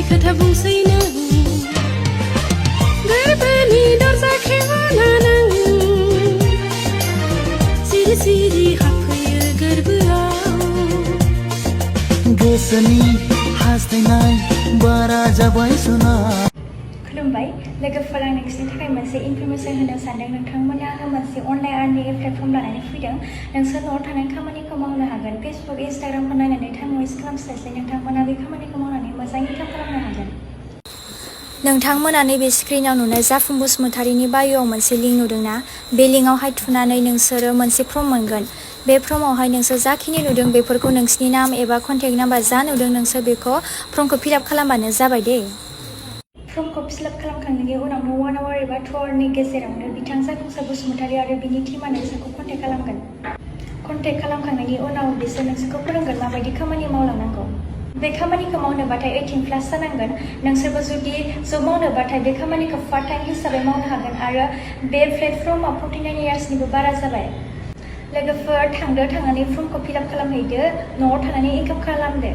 खोथा बुंसै नों गोरबोनि दरजा खेवना नों सिरि सिरि हाबफैयो गोरबोआव गोसोनि हास्थायनाय बारा जाबाय सना। खुलुमबाय लोगोफोर, आं नोंसोरनि थाखाय मोनसे इनफरमेसन होनो सानदों। नोंथांमोना मोनसे अनलाइन आर्निं प्लेटफर्म लानानै फैदों। नोंसोर न'आव थानानै खामानिखौ मावनो हागोन। फेसबुक, इन्स्टाग्रामखौ नायनानै टाइम वेस्ट खालामस्लायस्लाय नोंथांमोना बे खामानिखौ मावनानै मोजां इनकाम खालामनो हागोन। नोंथांमोना नैबे स्क्रिनाव नुनाय जाफुं बसुमतारीनि बाय'आव मोनसे लिंक नुदोंना? बे लिंकआवहाय थुनानै नोंसोरो मोनसे फर्म मोनगोन। बे फर्मावहाय नोंसोर जाखिनि नुदों बेफोरखौ नोंसिनि नाम एबा कन्टेक्ट नाम्बार जा नुदों नोंसोर बेखौ फर्मखौ फिलआप खालामबानो जाबाय दे। फर्मखौ फिलआप खालामखांनायनि उनावनो 1 आवार एबा 2 आवारनि गेजेरावनो बिथां जाफुंसार बसुमतारी आरो बिनि टिमा नोंसोरखौ कन्टेक्ट खालामगोन। कन्टेक्ट खालामखांनायनि उनाव बिसोर नोंसोरखौ फोरोंगोन माबायदि खामानि मावलांनांगौ। बे खामानिखौ मावनोबाथाय 18+ जानांगोन। नोंसोरबो जुदि जब मावनोबाथाय बे खामानिखौ पार्ट टाइम हिसाबै मावनो हागोन आरो बे प्लेटफर्मा 49 इयार्सनिबो बारा जाबाय। लोगोफोर, थांनानै फर्मखौ फिलआप खालामहैदो, न'आव थानानै इनकाम खालामदो।